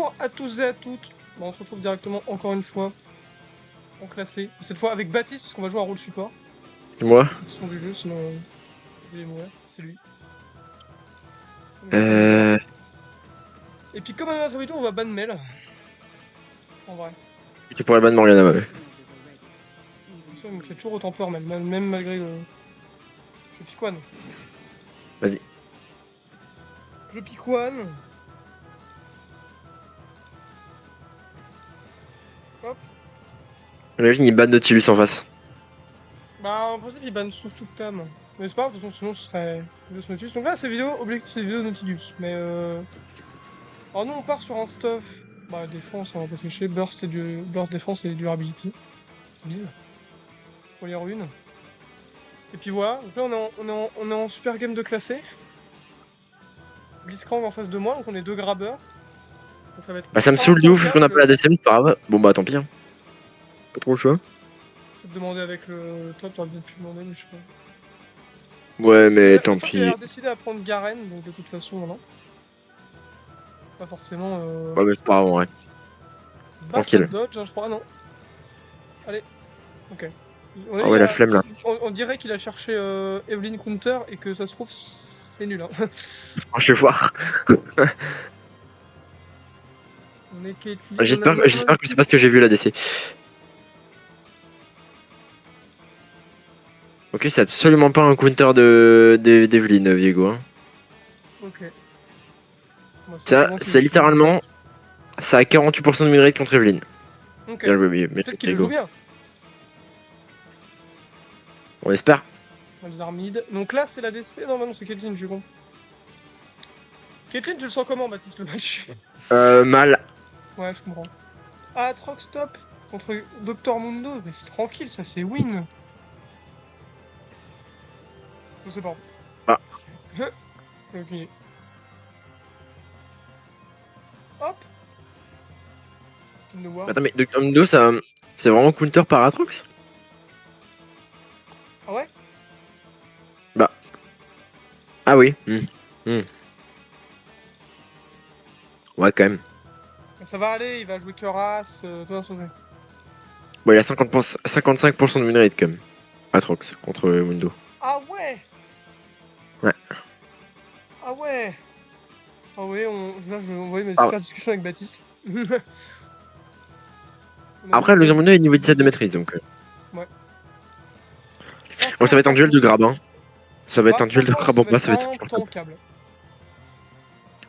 Bonjour à tous et à toutes. Bon, on se retrouve directement encore une fois en classé. Cette fois avec Baptiste, parce qu'on va jouer un rôle support. C'est moi. C'est son du jeu, sinon vous allez mourir. C'est lui. Et puis comme à notre habitude, on va ban Mel. En vrai. Tu pourrais ban Morgana, ouais. Ça me fait toujours autant peur, même malgré le... Je piquoine. Vas-y. Je piquoine. Hop. Imagine, il ban Nautilus en face. Bah, en principe, il banne surtout Tam. Mais c'est pas grave, de toute façon, sinon ce serait Nautilus. Donc là, c'est vidéo, objectif, c'est vidéo Nautilus. Mais alors, nous, on part sur un stuff. Bah, défense, on va pas se cacher. Burst défense et durability. Bise. Pour les runes. Et puis voilà, donc là, on est en super game de classé. Blitzcrank en face de moi, donc on est deux grabbeurs. Donc ça va être. Bah, ça me saoule de ouf qu'on a pas la DCM, c'est pas grave. Bon, bah, tant pis. Hein. Pas trop le choix. Peut-être demander avec le top, t'aurais bien pu demander, mais je sais pas. Ouais, mais tant pis. Il a décidé à prendre Garen, donc de toute façon, non. Pas forcément. Ouais, mais c'est pas grave, ouais. Tranquille. Dodge, hein, je crois, non. Allez, ok. Ah ouais, la flemme là. On dirait qu'il a cherché Evelyn Counter et que ça se trouve, c'est nul. Hein. Je vais voir. On est J'espère que c'est pas ce que j'ai vu la DC. Ok, c'est absolument pas un counter d'Evelyn, Viego. Hein. Ok. Bon, ça, c'est littéralement. Ça a 48% de win contre Evelyn. Ok. Peut-être qu'il le joue bien. On espère. Les armides. Donc là, c'est la DC. Non, non, c'est Caitlyn, je suis con. Caitlyn, tu le sens comment, Baptiste, le match? Mal. Ouais, je comprends. Ah, Troc stop contre Dr Mundo. Mais c'est tranquille, ça, c'est win. Je sais pas. Ah. Ok. Hop. Attends, mais Dr Mundo, ça, c'est vraiment counter par Atrox? Ah ouais? Bah. Ah oui. Ouais, quand même. Ça va aller, il va jouer que race, tout va se passer. Bon, il a 55% de win rate quand même. Atrox contre Mundo. Ah ouais! Ouais. Ah ouais! Ah ouais, là je vais envoyer ma super discussion avec Baptiste. Après, le Mundo est niveau 17 de maîtrise donc. Ouais. Bon, ça va être un duel de grab. Hein. Ça va être un duel de grab en bas, ça va être tankable.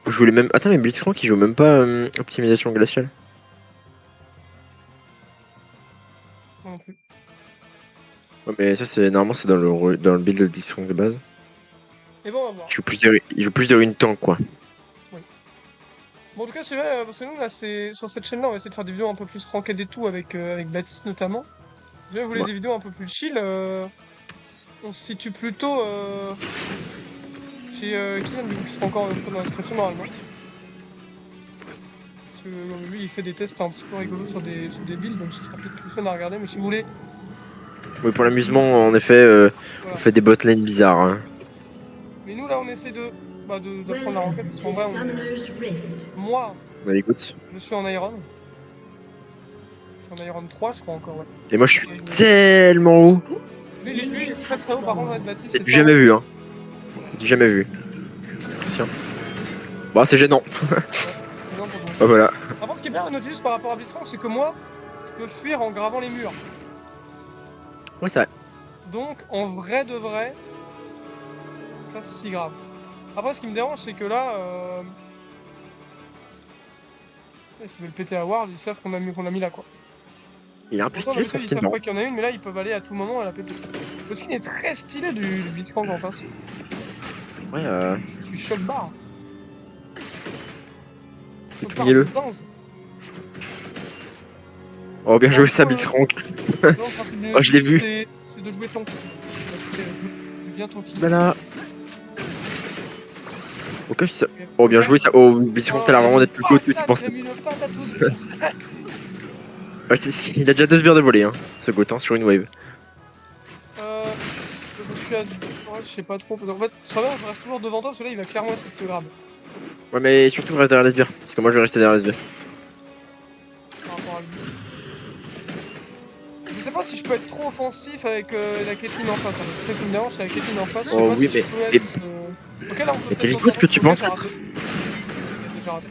Vous jouez les mêmes. Attends, mais Blitzcrank il joue même pas optimisation glaciale. Non plus. Ouais, mais ça, c'est normalement, c'est dans le build de Blitzcrank de base. Et bon, on va voir. Il joue plus de runes tank, quoi. Oui. Bon, en tout cas, c'est vrai, parce que nous, là, sur cette chaîne-là, on va essayer de faire des vidéos un peu plus ranked et tout, avec Baptiste notamment. Si vous voulez des vidéos un peu plus chill, on se situe plutôt chez Kylian, qui sera encore dans la description normalement. Parce que lui, il fait des tests un petit peu rigolos sur des builds, donc ce sera peut-être plus fun à regarder, mais si vous voulez. Oui, pour l'amusement, en effet, voilà. on fait des botlane bizarres. Hein. Mais nous, là, on essaie d'apprendre la ranked, parce qu'en vrai, moi, On écoute. je suis en Iron. Je suis en Iron 3, je crois encore, ouais. Et moi, je suis tellement haut. Lui, il est très très haut, par contre, Baptiste, c'est du jamais vu, hein. C'est du jamais vu. Tiens. Bon, c'est gênant. Oh, voilà. Par contre, ce qui est bien à Nautilus par rapport à Blitzcrank, c'est que moi, je peux fuir en gravant les murs. Ouais, c'est vrai. Donc, en vrai de vrai, c'est pas si grave. Après, ce qui me dérange, c'est que là, s'ils veulent péter à Ward, ils savent qu'on l'a mis là, quoi. Il est un peu stylé, son skin, ils savent pas qu'il y en a une, mais là, ils peuvent aller à tout moment à la péter. Le skin est très stylé du Blitzcrank en face. Ouais, Je suis choc barre. Mielleux. Oh, bien joué, ça, Blitzcrank. Oh, je l'ai vu. C'est de jouer tanky. Bien tanky. Bah là. Ok, ça... Oh, bien joué, ça. Oh, Blitzcrank, t'as l'air vraiment d'être plus cool que tu pensais. Ouais, si, il a déjà 2 sbires de volée, hein, ce Gotin, sur une wave. Je suis à... Ouais, je sais pas trop. En fait, ça va, je reste toujours devant toi, parce que là, il va clairement essayer de te grab. Ouais, mais surtout, reste derrière les sbires. Parce que moi, je vais rester derrière les sbires. si je peux être trop offensif avec la Caitlyn en face. Hein. C'est ça qui me dérange, c'est la Caitlyn en face. Je sais Oh pas oui, si je peux être, ok, là on peut mais t'es peut-être good que tu ok, penses. j'ai raté. Ok, j'ai raté.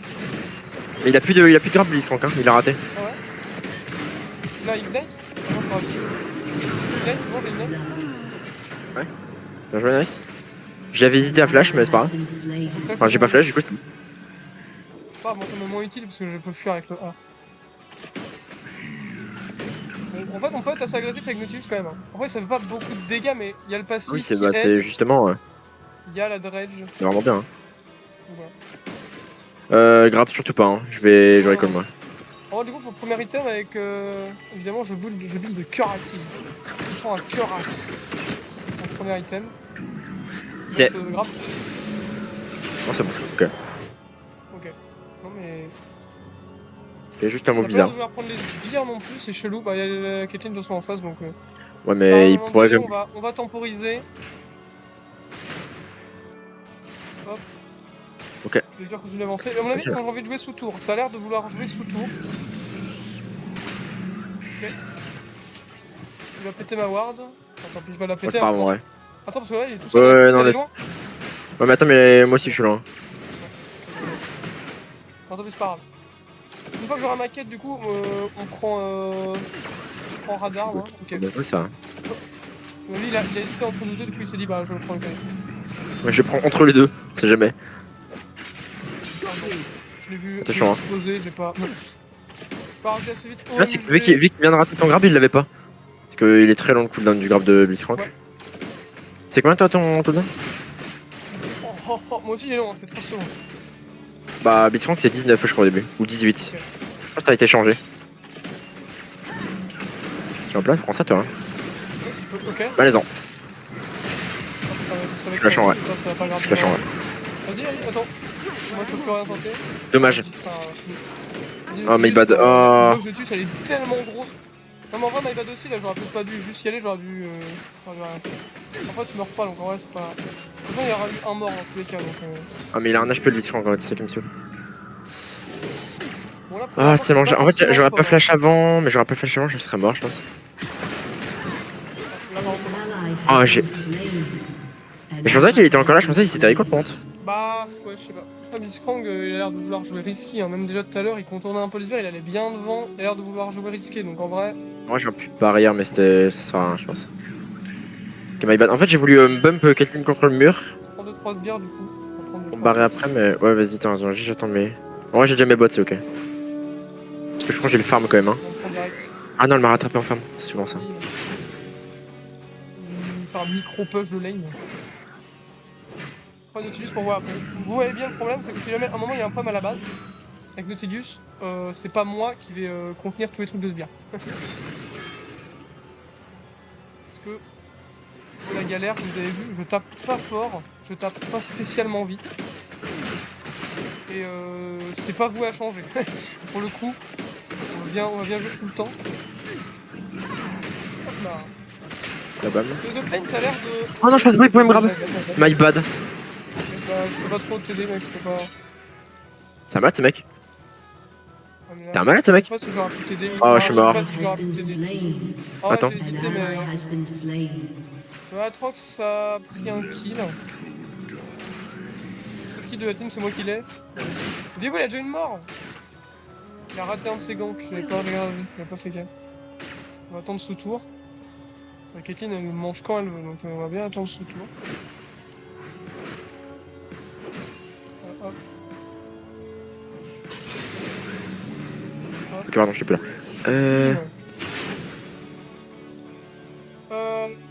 Mais il a plus de grab Blitzcrank, hein. Il a raté. Ah ouais. Là, Ignite. Non, pas raté. Ignite, c'est bon, j'ai Ignite. Bien joué, nice. J'avais hésité à flash, mais c'est pas grave. Enfin, j'ai pas flash, du coup. Pas bon, c'est moins utile parce que je peux fuir avec le A. En fait, on peut être assez agressif avec Nautilus quand même. Hein. En vrai, ça fait pas beaucoup de dégâts, mais il y a le passif. Oui, qui c'est aide. justement. Il y a la dredge. C'est vraiment bien. Hein. Voilà. Grab surtout pas, hein. Je récolte moi. Alors, du coup, pour le premier item, avec. Évidemment, je build de cœur acide. Je prends un cœur axe. Mon premier item. C'est. Grave. Non, c'est bon, ok. Ok. Non, mais. C'est juste un mot T'as bizarre. pas de vouloir prendre les bières non plus, c'est chelou. Bah, il y a la Caitlyn de toute façon en face donc. Ouais, mais il pourrait. On va temporiser. Hop. Ok. Je vais dire que tu l'avancer. À mon avis, ils ont envie de jouer sous tour. Ça a l'air de vouloir jouer sous tour. Ok. Il va péter ma ward. Attends, puis je vais la péter. Ouais, c'est pas grave, ouais. Attends, parce que là, il est tout seul. Ouais, non, il est laisse. loin. Ouais, mais attends, mais moi aussi je suis loin. Attends, mais c'est pas grave. Une fois que j'aurai ma quête, du coup, on prend radar. Ouais. Ok. Ouais, ça va. Lui, il a hésité entre nous deux, du coup, il s'est dit, bah, je vais le prendre quand même. Ouais, je prends entre les deux, on sait jamais. Je l'ai vu Attention, hein. exploser, j'ai pas. Je peux arrêter assez vite. Là, c'est que vu qu'il vient de rater ton grab, il l'avait pas. Parce qu'il est très long le cooldown du grab de Blitzcrank. Ouais. C'est combien toi ton cooldown? Moi aussi il est long, c'est 30 secondes. Bah, Blitzcrank c'est 19 je crois au début, ou 18. Okay. Je crois que t'as été changé. Tu vas prends ça toi. Hein. Ok. Bah, les-en. Je la change, ouais. Je la change, ouais. Vas-y, attends. Moi je peux plus rien tenter. Dommage. Oh, my bad. Oh. Je tue, elle est tellement grosse. Non, mais en vrai, my bad aussi, là j'aurais peut-être pas dû juste y aller, j'aurais dû. Enfin, en fait, tu meurs pas donc en vrai, c'est pas. De toute façon, il y aura eu un mort dans tous les cas donc. Ah, mais il a un HP de Blitzcrank en fait, c'est ça qui me saoule. Bon, là, ah, c'est mangé. En fait, j'aurais pas flash avant, mais j'aurais pas flash avant, je serais mort, je pense. Oh, j'ai. Mais je pensais qu'il était encore là, je pensais qu'il s'était record par contre. Bah, ouais, je sais pas. Blitzcrank, il a l'air de vouloir jouer risqué. Hein. Même déjà tout à l'heure, il contournait un peu les verres, il allait bien devant. Il a l'air de vouloir jouer risqué, donc en vrai. Moi, j'ai un plus de barrière, mais ça sert à rien, je pense. Ok, my bad. En fait, j'ai voulu bump Caitlyn contre le mur. Je prends 2-3 de bière du coup. Pour barrer après, mais ouais, vas-y, attends, j'attends mes. En vrai, j'ai déjà mes bots, c'est ok. Parce que je crois que j'ai le farm quand même. Hein. Ah non, elle m'a rattrapé en farm, c'est souvent ça. Faire un micro-push de lane. Pas Nautilus pour voir. Vous voyez bien le problème, c'est que si jamais à un moment il y a un problème à la base, avec Nautilus, c'est pas moi qui vais contenir tous les trucs de ce bien. Parce que c'est la galère, comme vous avez vu, je tape pas fort, je tape pas spécialement vite. Et c'est pas voué à changer. Pour le coup, on va bien jouer tout le temps. Hop là. La balle. The Plane, ça a l'air de. Oh non, je pensais pas qu'il pouvait me grab. My bad. Bah, je peux pas trop t'aider, mec, je peux pas. T'es un malade, ce mec? T'es un malade, ce mec? Je sais pas si j'aurais pu t'aider. Oh, je suis mort. Attends. Le Atrox, ça a pris un kill. Le kill de la team, c'est moi qui l'ai. Dis-vous, il a déjà une mort. Il a raté un de ses ganks, j'avais pas regardé, j'avais pas fait gaffe. On va attendre sous tour. La Caitlyn, elle mange quand elle veut, donc on va bien attendre sous tour. Hop. Ok, pardon, je suis plus là.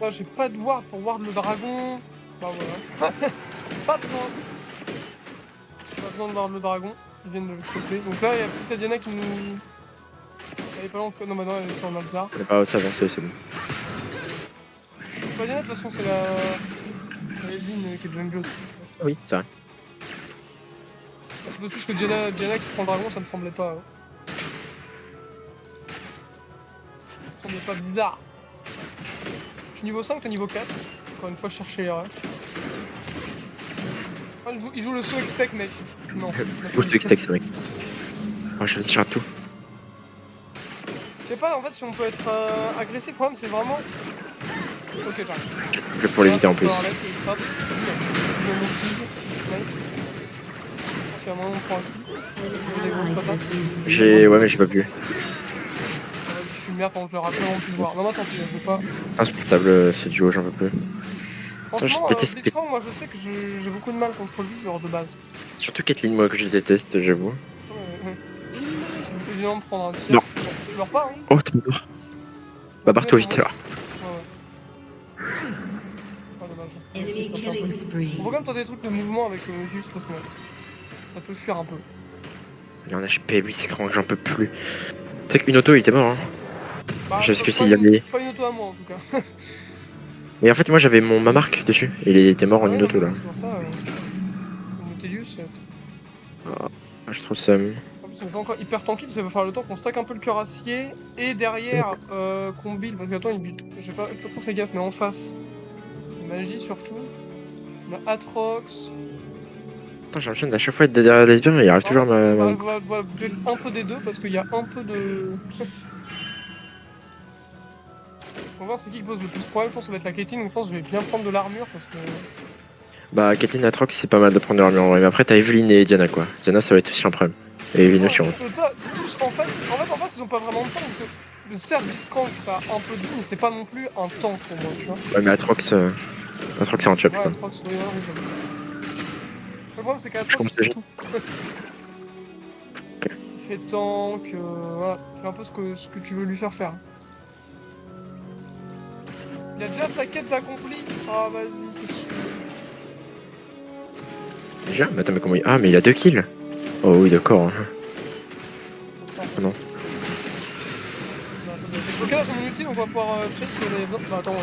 Non, j'ai pas de ward pour ward le dragon. Bah voilà. Pas besoin. Pas besoin de ward le dragon. Ils viennent de le choper. Donc là, il y a peut-être Diana qui nous. Elle est pas loin. Non, bah non, elle est sur Malzar. Elle est pas aussi avancée, c'est bon. Bah, Diana, de toute façon, c'est la ligne qui est jungle. Oui, c'est vrai. C'est pas plus que Diana qui prend le dragon, ça me semblait pas. Hein. Ça me semblait pas bizarre. Je suis niveau 5, t'es niveau 4. Encore une fois, je cherchais l'erreur. Ah, il joue le saut X-Tech, mec. Non. Boost X-Tech, c'est vrai. Oh, je rate tout. Je sais pas en fait si on peut être agressif, le problème c'est vraiment... Ok, j'arrive. Que pour l'éviter en plus. J'ai... Ouais mais j'ai pas pu. Je suis merde quand je le rappelle en plus voir. Non, moi tant pis, je veux pas. C'est insupportable ce duo, j'en peux plus. Franchement, je déteste Blitzcrank, moi je sais que j'ai beaucoup de mal contre lui, genre de base. Surtout Caitlyn, moi que je déteste, j'avoue. C'est évident de prendre un tir. Non. Tu meurs pas, hein? Oh, t'es mort. Bah barre-toi vite alors. Ouais. Ah, dommage. Enemy killing spree. On peut quand même tenter des trucs de mouvement avec juste parce que ça peut fuir un peu. Il est en HP, Blitzcrank, j'en peux plus. Tu sais qu'une auto il était mort hein. Bah, Je sais que pas s'il y avait... Pas une auto à moi en tout cas. Mais en fait moi j'avais ma marque dessus. Et il était mort en une auto là. C'est pour ça. Nautilus. Ah, je trouve ça... C'est encore hyper tanky, ça va faire le temps qu'on stack un peu le cœur acier et derrière qu'on build, parce qu'attends il build, j'ai pas trop fait gaffe mais en face, c'est magie surtout, on a Atrox. Attends j'ai l'impression d'à chaque fois être derrière lesbien mais il arrive toujours à On va build un peu des deux parce qu'il y a un peu de... On va voir c'est qui pose le plus de problème, je pense que ça va être la Caitlyn, donc je pense que je vais bien prendre de l'armure parce que... Bah Caitlyn Atrox c'est pas mal de prendre de l'armure en vrai, mais après t'as Evelyn et Diana quoi. Diana ça va être aussi un problème. Et Evelyn aussi en vrai. Tous en fait ils ont pas vraiment de temps parce que... Certes Blitzcrank ça a un peu de vie mais c'est pas non plus un tank pour moi tu vois. Ouais mais Atrox c'est un chop Ouais, quoi. Atrox, oui, le problème c'est qu'Atrox Je fait tout. Il fait tank, voilà, fais un peu ce que tu veux lui faire faire. Il a déjà sa quête d'accompli. Ah vas-y, c'est sûr. Déjà mais attends mais comment il... Ah mais il a 2 kills. Oh oui d'accord. Ah non. Ok là c'est mon ulti donc on va pouvoir check si les autres... Bah attends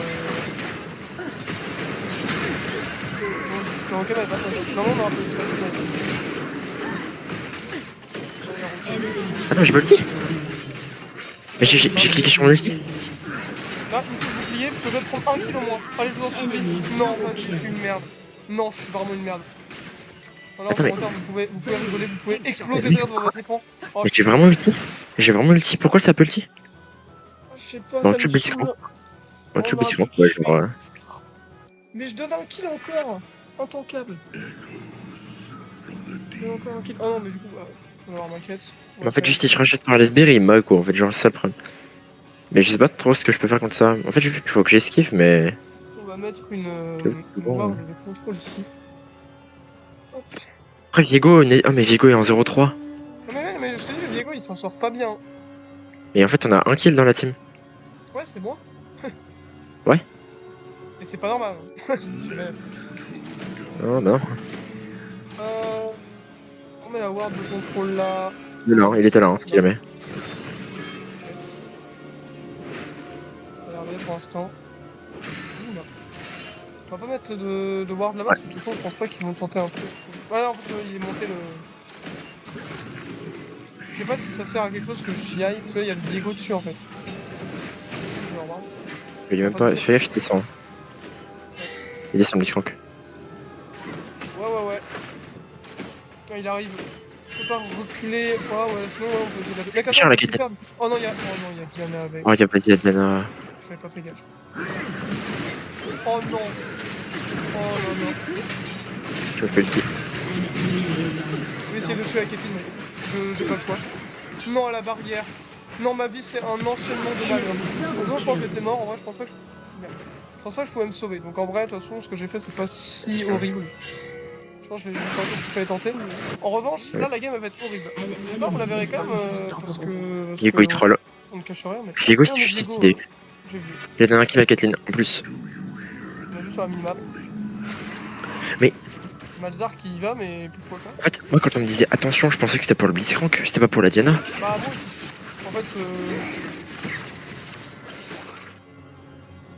Ok bah non on aura plus de Attends j'ai pas l'ulti. Mais j'ai cliqué sur mon ulti. Là, une touche bouclier, je vais prendre 1 kill au moins. Allez, je vous en supplie. Non, je suis une merde. Non, je suis vraiment une merde. Alors, Attends, mais... vous pouvez rigoler, vous pouvez exploser derrière devant votre écran. Oh, Mais j'ai vraiment ulti. J'ai vraiment ulti. Pourquoi ça peut ulti? je sais pas, Bon, ça tu me Blitzcrank. saoule. Oh, tu On Blitzcrank, aurait ouais, pu genre... Mais je donne un kill encore. Intankable. Je donne encore un kill. Oh non, mais du coup, on va avoir ma quête. Mais en fait, juste il se rachète par l'SBR et il m'a quoi. En fait, genre, c'est ça le problème. Mais je sais pas trop ce que je peux faire contre ça. En fait, j'ai vu qu'il faut que j'esquive, mais... On va mettre une bon, barre de contrôle ici. Hop. Après, Viego... Ah, mais Viego est en 0-3. Mais je te dis, le Diego, il s'en sort pas bien. Et en fait, on a un kill dans la team. Ouais, c'est moi. Ouais. Et c'est pas normal. Non, bah non. On met la ward de contrôle là. Non, il était là, hein, si jamais. Regardez pour l'instant. Oula. On va pas mettre de ward là-bas, parce que de toute façon, je pense pas qu'ils vont tenter un peu. Ouais, en fait, il est monté le. Je sais pas si ça sert à quelque chose que j'y aille, parce que là, il y a le Diego dessus en fait. Il est même pas... Fais gaffe, il descend. Il descend, Blitzcrank. Ouais. Ah, il arrive. Je peux pas reculer. Ouais, sinon, ouais, on peut. Cher, la quête. Oh non, il y a Diana avec. Oh, il y a pas dit Diana. J'avais pas fait gaffe. Oh non. Oh non. Je me fais le tir. Je vais essayer de tuer la Caitlyn, mais j'ai pas le choix. Non, à la barrière. Non, ma vie, c'est un enchaînement de malheur. Donc, je pense que j'étais mort. En vrai, je pense pas que je pouvais me sauver. Donc, en vrai, de toute façon, ce que j'ai fait, c'est pas si horrible. Je pense que je vais faire ce qu'il fallait tenter. En revanche, là, la game, elle va être horrible. Là, on la verrait quand même, parce que... Viego, il troll. On ne cache rien, mais... Viego, c'est juste une idée. J'ai vu. Il a donné un kill à Caitlyn, en plus. On a vu sur la minimap. Mais... Malzar qui y va, mais pourquoi pas. En fait, moi, quand on me disait attention, je pensais que c'était pour le Blitzcrank, c'était pas pour la Diana. Bah bon, en fait,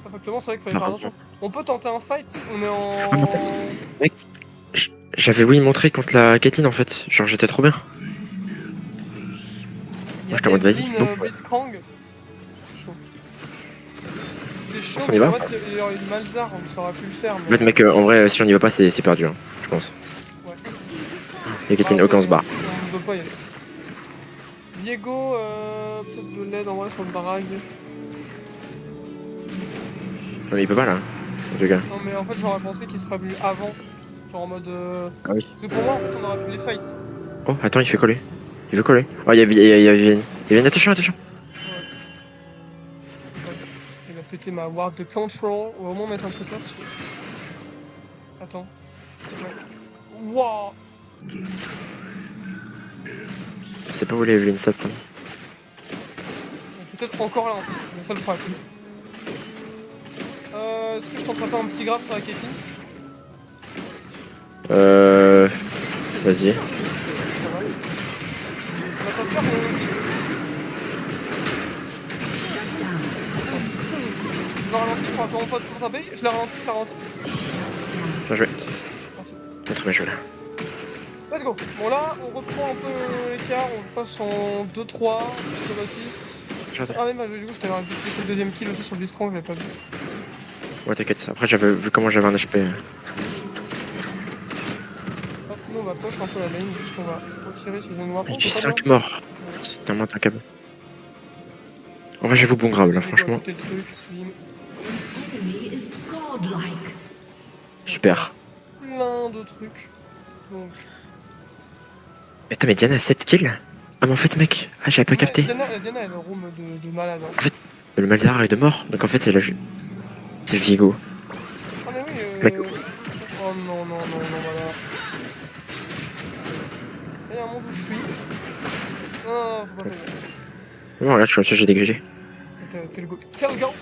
effectivement, c'est vrai qu'il fallait faire attention. On peut tenter un fight, on est en... Mec, j'avais oui montré contre la Caitlyn en fait, genre j'étais trop bien. Moi j'étais en mode vas-y c'est bon. Blitzcrank. C'est chaud, On y va. en fait, il y a une Malzar, on aurait pu le faire. En fait mec, en vrai si on y va pas c'est perdu, hein, je pense. Ouais. Et Caitlyn, ok on se barre. On ne peut pas y aller. Viego, peut-être de l'aide en vrai sur le barrage. Non, mais il peut pas là. Le gars. Non mais en fait j'aurais pensé qu'il serait venu avant. Genre en mode... Ah oui. Parce que pour moi en fait on aurait pu les fight. Oh, attends, il fait coller. Il veut coller. Oh, il y a une. Attention, attention. Il va péter ma ward de control. On va au moins mettre un truc là. Attends. Wouah. Je sais pas où il est Evelyn Sap. Peut-être encore là en fait. C'est ça le problème. Est-ce que je tenterai pas un petit grab sur la Caitlyn? Vas-y. Ça va. On va pas faire mon... Je vais ralentir pour attendre pas de frapper. Je l'ai ralenti, je l'ai ralenti. Bien joué. Merci. Très bien joué là. Let's go. Bon là, on reprend un peu l'écart. On passe en 2-3. Ah mais bah, du coup, je t'avais invité sur le deuxième kill aussi sur le Blitzcrank, je l'avais pas vu. Ouais, t'inquiète. Après, j'avais vu comment j'avais un HP. Hop, nous on va push un peu la lane, juste on va retirer ces zones noires. J'ai 5 morts. C'est tellement impeccable. En vrai, j'avoue, bon grab là, franchement. Super. Plein de trucs. Donc... Attends, mais Diana a 7 kills. Ah, mais en fait, mec, ah, j'avais pas capté. Diana elle a le room de malade. Hein. En fait, le Malzahar est de mort, donc en fait, c'est la. C'est Viego. Ah, mais oui, Mec. Oh non, non, non, non, voilà. Il y a un monde où je suis. Non, non, non, faut pas faire. Non, là, je suis sûr, j'ai dégagé. T'es le go. T'es le go.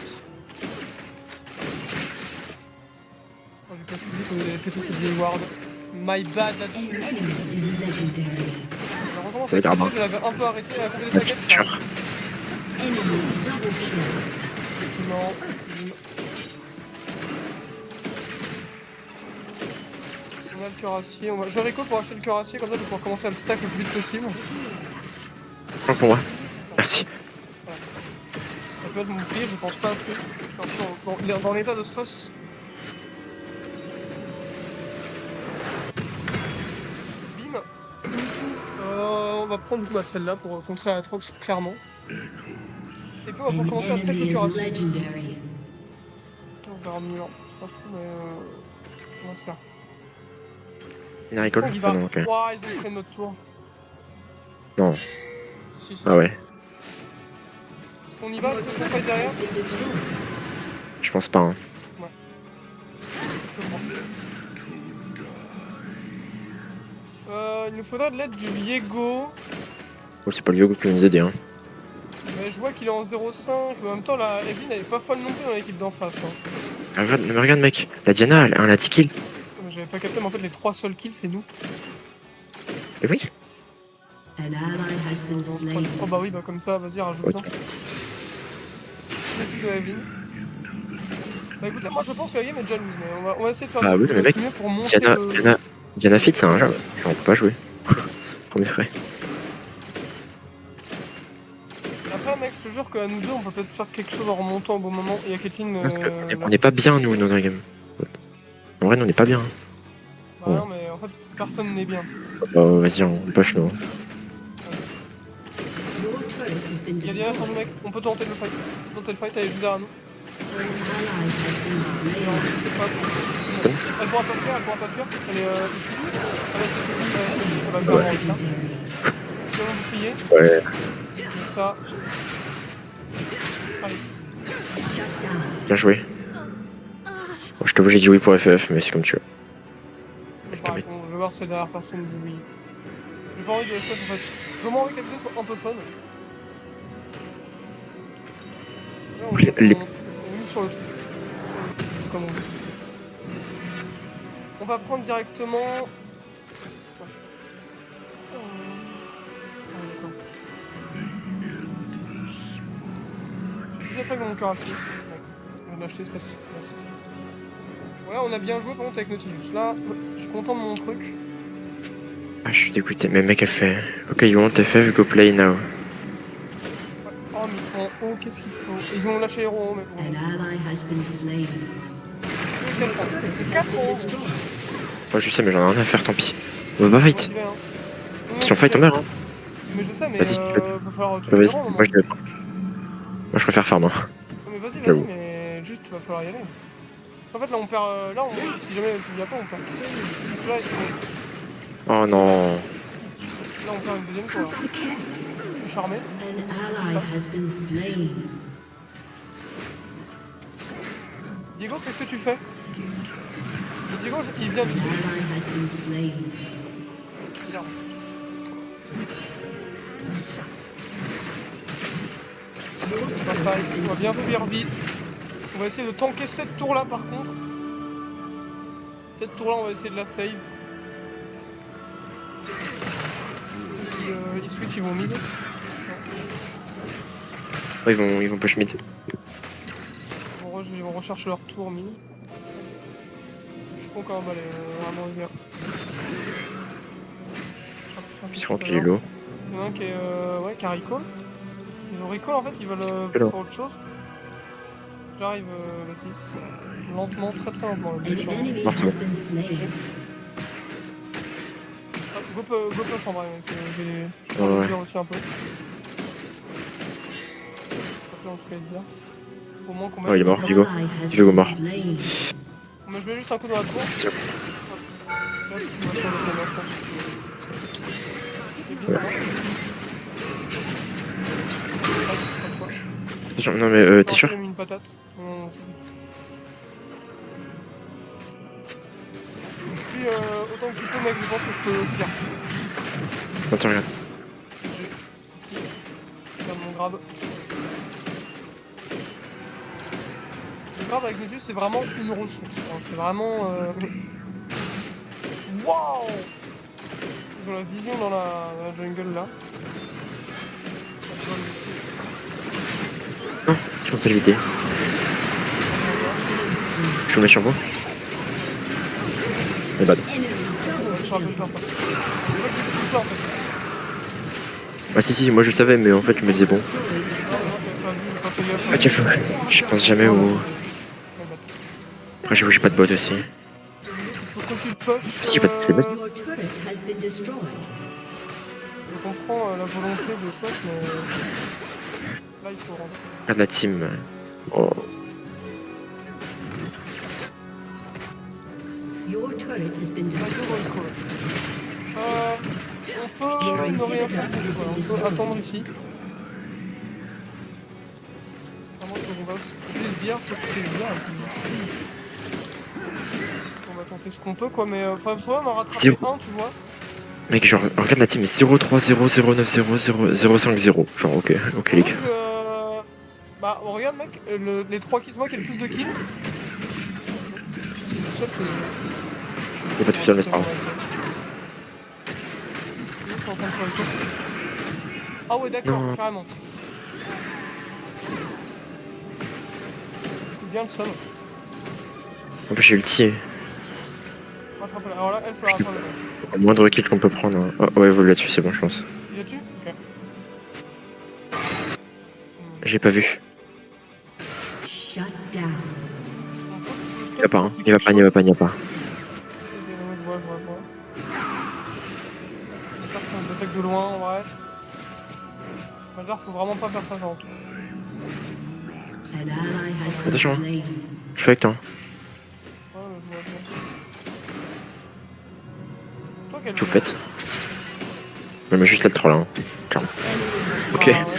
Oh, j'ai pas suivi que vous avez pété cette vieille ward. My bad là-dessus. C'est le gardien. Je l'avais un peu arrêté à cause des La paquets. culture. Non. On a le cuirassier. Je vais Rico pour acheter le cuirassier, comme ça je vais pouvoir commencer à le stack le plus vite possible. Prends pour moi. Merci. Ça peut être mon pire, je pense pas assez. Il est dans l'état de stress. Bim. On va prendre du coup celle-là pour contrer Atrox clairement. Et puis on va pouvoir commencer à stack le cuirassier. 15 armures, c'est pas fou mais on va se faire. Il a rigolé. Il Ah va... non, ok. Ouah, ils ont fait notre tour. Non. Si, Ah ouais. Est-ce qu'on y va? Est-ce qu'on fight derrière? Je pense pas. Hein. Ouais. Il nous faudra de l'aide du Viego. Oh, c'est pas le Viego qui va nous aider. Hein. Mais je vois qu'il est en 0,5. Mais en même temps, la Evelyn elle est pas folle non plus dans l'équipe d'en face. Hein. Ah, regarde, mec. La Diana, elle a 10 kills. J'avais pas capté, mais en fait, les 3 seuls kills, c'est nous. Et oui. Oh bah oui, bah comme ça, vas-y, rajoute-en. Ok. De Evelyn. Bah écoute, là, moi je pense que la game est déjà loose, mais on va essayer de faire Ah oui, mais mec, mieux pour monter Diana Fit, c'est un jeu. On peut pas jouer. Premier frais. Après, mec, je te jure qu'à nous deux, on peut peut-être faire quelque chose en remontant au bon moment. Et il y a Caitlyn. On n'est pas bien, nous, dans la game. En vrai, nous, on n'est pas bien. Bah non, mais en fait, personne n'est bien. Oh, vas-y, on push, nous. Il y a derrière sur nous, mec. On peut tenter le fight. On peut tenter le fight, elle est juste derrière nous. Stun. Elle pourra pas le faire, elle pourra pas le faire. Elle est ici. Elle va le faire en là. Je vais bouclier. Ouais. Comme ça. Allez. Bien joué. Bon, je t'avoue, j'ai dit oui pour FF, mais c'est comme tu veux. Pareil, bon, je vais voir si la dernière personne dit oui. J'ai pas envie de FF en fait. J'ai vraiment envie que la vidéo soit un peu fun. Là, on est mis sur le truc. Comme on veut. On va prendre directement. J'ai 19 sacs dans mon cuirassier. Je viens d'acheter, c'est pas si. Voilà, on a bien joué par contre avec Nautilus. Là, je suis content de mon truc. Ah, je suis dégoûté. Mais mec, elle fait. Ok, you want FF, go play now. Oh, mais ils sont en haut, qu'est-ce qu'il faut? Ils ont lâché héros en haut, mec. C'est 4 en haut. Ouais, je sais, mais j'en ai rien à faire, tant pis. On va pas fight. Si on fight, on meurt. Hein. Mais je sais, mais Vas-y, va falloir tuer les vas-y, héros, moi je préfère farm. Hein. mais vas-y, J'avoue. mais juste va falloir y aller. En fait là on perd, si jamais tu viens pas on perd. Là, Oh non. là on perd une deuxième fois. Je suis charmé. An ally has been slain. Diego, qu'est-ce que tu fais? Diego, il vient de An ally has been slain. Merde. On va fight, on va bien courir vite. On va essayer de tanker cette tour là par contre. Cette tour là on va essayer de la save. Les switch ils vont mid. Ouais, ils vont push mid. Ils vont rechercher leur tour mid. Je suis con quand même, allez, vraiment bien. Puis je crois qu'il est low. Il y en a un qui est qui a recall. Ils ont recall en fait, ils veulent Hello. faire autre chose. J'arrive Baptiste. Lentement, très très lentement. An enemy Parfait. has been slain. Go push en vrai, mec. J'ai Ouais. dire aussi un peu. Après en tout cas il est bien. Au moins qu'on mette. Oh, il est mort, An Diego. ally has Diego been mort. slain. Mais je mets juste un coup dans la tour. Tiens. Là, tu vas faire le plan d'action. C'est bien, hein. Attention, non mais t'es sûr? J'ai mis une patate. Non, c'est bon. Puis autant que tu peux mec, je pense que je peux le faire. Attends, regarde. Ici. Regarde mon grab. Le grab avec Nautilus c'est vraiment une ressource. Hein. C'est vraiment... Waouh! Ils ont la vision dans la jungle là. Non, je pensais l'éviter. Je vous mets sur vous. Et bad. Je suis un peu de faire ça. En fait, c'est tout ça en fait. Ah si, moi je le savais, mais en fait je me disais bon. Ah tiens, je pense jamais au... Après j'avoue j'ai pas de bot aussi. Si, pas de Je bot. Your turret has been destroyed. comprends la volonté de push, mais là il faut rendre. Regarde la team. Oh. Your turret has been destroyed. On peut ne rien faire. Voilà, on peut attendre ici. Vraiment, il faut qu'on puisse dire, faut qu'on puisse dire. On va tenter ce qu'on peut, quoi, mais enfin, soit on en rattrape Zéro. un, tu vois. Mec, genre, regarde la team 0-3-0-0-9-0-0-0-5-0. Genre, ok, les gars. Donc, bah, on regarde, mec, les 3 kills, c'est moi qui ai le plus de kills. C'est ça, Il est pas tout seul, mais c'est pas grave. Ah ouais, d'accord, Non. carrément. C'est bien le seul. En plus, j'ai ulti. Rattrape-la. Alors là, elle faut la rattraper. Au moindre kill qu'on peut prendre. Hein. Oh, ouais, vous là-dessus, c'est bon, je pense. Il est dessus? Ok. J'ai pas vu. Shut down. Il va pas, hein. Il va pas. Je vois. J'espère qu'on détecte de loin, en vrai. Malheur, faut vraiment pas faire ça, genre. An ally has been Attention. slain. Je suis avec toi. Ouais, je vois bien. C'est toi qui as le Tout fait. Non, mais juste là le troll, hein. Clairement. Ok. Ah, ouais.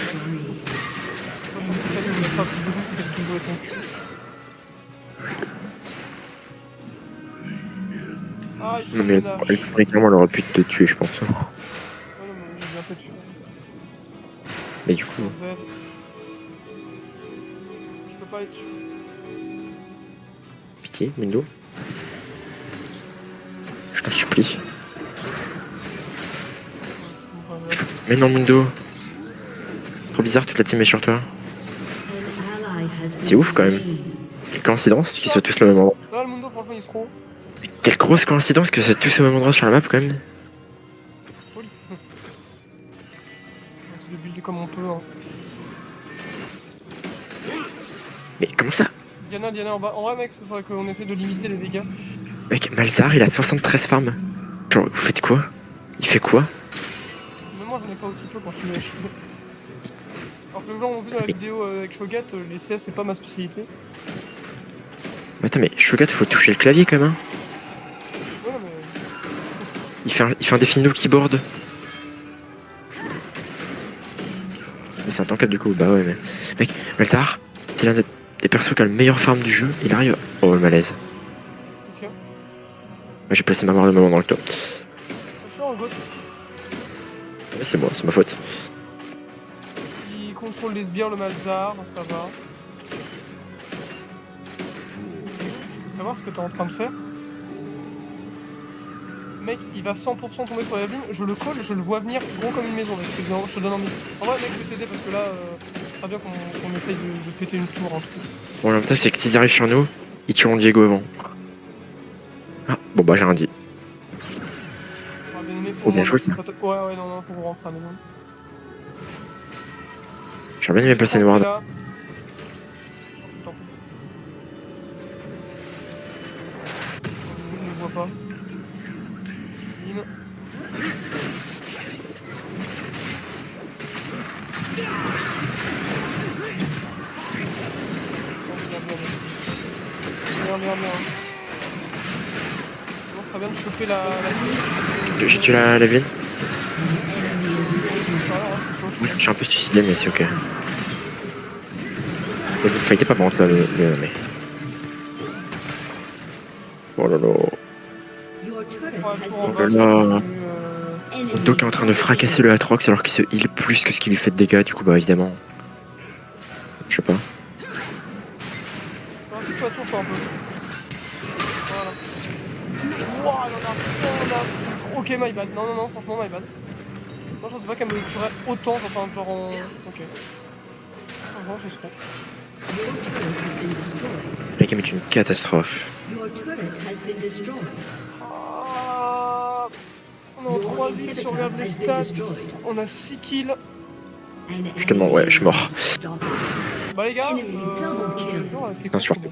Ah, il Non, mais clairement, elle aurait pu te tuer, je pense. Ouais, non, mais j'ai bien fait dessus. Mais du coup, Je peux pas aller dessus. pitié, Mindo. Je t'en supplie. Mais non, Mindo. Trop bizarre, toute la team est sur toi. An ally has been C'est ouf, quand même. slain. Quelle coïncidence qu'ils soient tous au même endroit. Là, le Mundo, franchement, il se trouve. Quelle grosse coïncidence que c'est tous au même endroit sur la map, quand même. Folie. On essaie de builder comme on peut. Hein. Mais comment ça? Diana, en bas. En vrai, mec, il faudrait qu'on essaie de limiter les dégâts. Mec, Malzar, il a 73 farms. Genre, vous faites quoi? Il fait quoi? Mais moi, j'en ai est pas aussi peu quand je suis lâché. Alors que les gens ont vu dans la vidéo avec Shogat, les CS c'est pas ma spécialité. Attends, mais Shogat, faut toucher le clavier quand même. Hein. Ouais, mais. Il fait un défi no keyboard. Mais c'est un tank du coup, bah ouais, mais. Mec, Malzahar, c'est l'un des persos qui a le meilleur farm du jeu. Il arrive. Oh, le malaise. Qu'est-ce qu'il y a? J'ai placé ma mort de moment dans le top. Je suis en vote. Mais c'est moi, c'est ma faute. Il contrôle les sbires, le Malzahar, ça va. Je veux savoir ce que t'es en train de faire. Mec, il va 100% tomber sur la lune, je le colle, je le vois venir gros comme une maison, mec. Je te donne envie. En vrai, mec, je vais t'aider parce que là, très bien qu'on essaye de péter une tour, un truc. Bon, l'avantage, c'est que s'ils arrivent sur nous, ils tueront Diego avant. Ah, bon, bah, j'ai rien dit. J'aurais bien aimé Oh, bien joué, ça. Ouais, non, faut qu'on rentre à la maison. J'aurais bien aimé placer une ward. Là. Tant pis. Je ne le vois pas. Bim. Merde. Bon, ça serait bien de choper la J'ai tué la ville. hein, Oui, je suis un peu suicidé, mais c'est ok. Mais vous fightez pas par contre là, mais. Oh là là. Your turret Ouais, has pour en been bas, là. enemy Doc est en train de fracasser le Atrox alors qu'il se heal plus que ce qu'il lui fait de dégâts, du coup, bah évidemment. Je sais pas. Toi, un peu. Voilà. Wouah, on a... Ok, my bad. Non, franchement, my bad. Moi, je pensais pas qu'elle me tuerait autant, enfin, genre en... Ok. Non, j'ai trop. Your turret has been destroyed. La game est une catastrophe. Your turret has been destroyed. Ah, on est en 3-8, si on regarde les stats, on a 6 kills. An Je te demande, ouais, je suis mort. unstoppable. Bah les gars, Enemy double kill. C'est un surtout.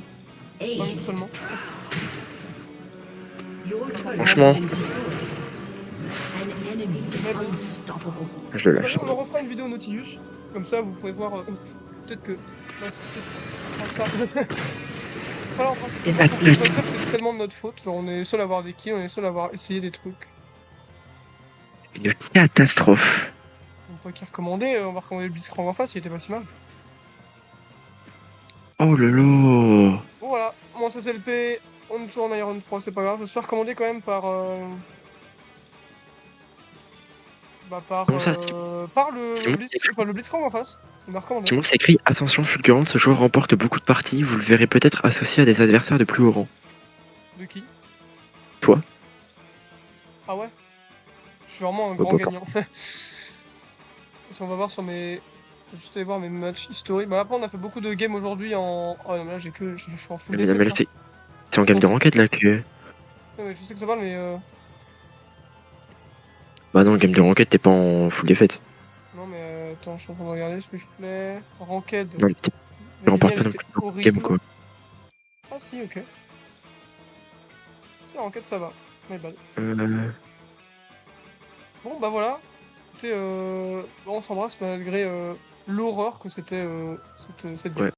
Pas Ace. seulement. Your turret Franchement. has been destroyed. An enemy is unstoppable. Je le lâche. On refera une vidéo Nautilus, comme ça vous pourrez voir, peut-être que... Ouais, c'est peut-être pas ça. Alors, c'est tellement de notre faute, genre on est les seuls à avoir des kills, on est les seuls à avoir essayé des trucs. Une catastrophe. On pourrait qu'il recommandait, on va recommander le Blitzcrank en face, il était pas si mal. Oh là là. Bon voilà, moi ça c'est LP, on est toujours en Iron 3, c'est pas grave, je me suis recommandé quand même par... Bah par... Comment ça, par le Simon, le Blitzcrank en face, il m'a recommandé. Simon s'écrit attention fulgurante, ce joueur remporte beaucoup de parties, vous le verrez peut-être associé à des adversaires de plus haut rang. De qui? Toi. Ah ouais? Je suis vraiment un Oh, grand papa. gagnant. Si on va voir sur mes... Je vais juste aller voir mes matchs historiques. Bah après on a fait beaucoup de games aujourd'hui en... Oh non mais là je suis en full Mais défaite, là, là. c'est en game de ranked là que. Non mais je sais que ça parle mais Bah non, game de ranked, t'es pas en full défaite. Non mais attends, je suis en train de regarder s'il vous plaît. Ranked. Non, mais tu remportes pas non plus beaucoup de game quoi. Ah si, ok. Si, Ranked ça va. Mais bad. Bon bah voilà. Écoutez, on s'embrasse malgré l'horreur que c'était cette game. Ouais.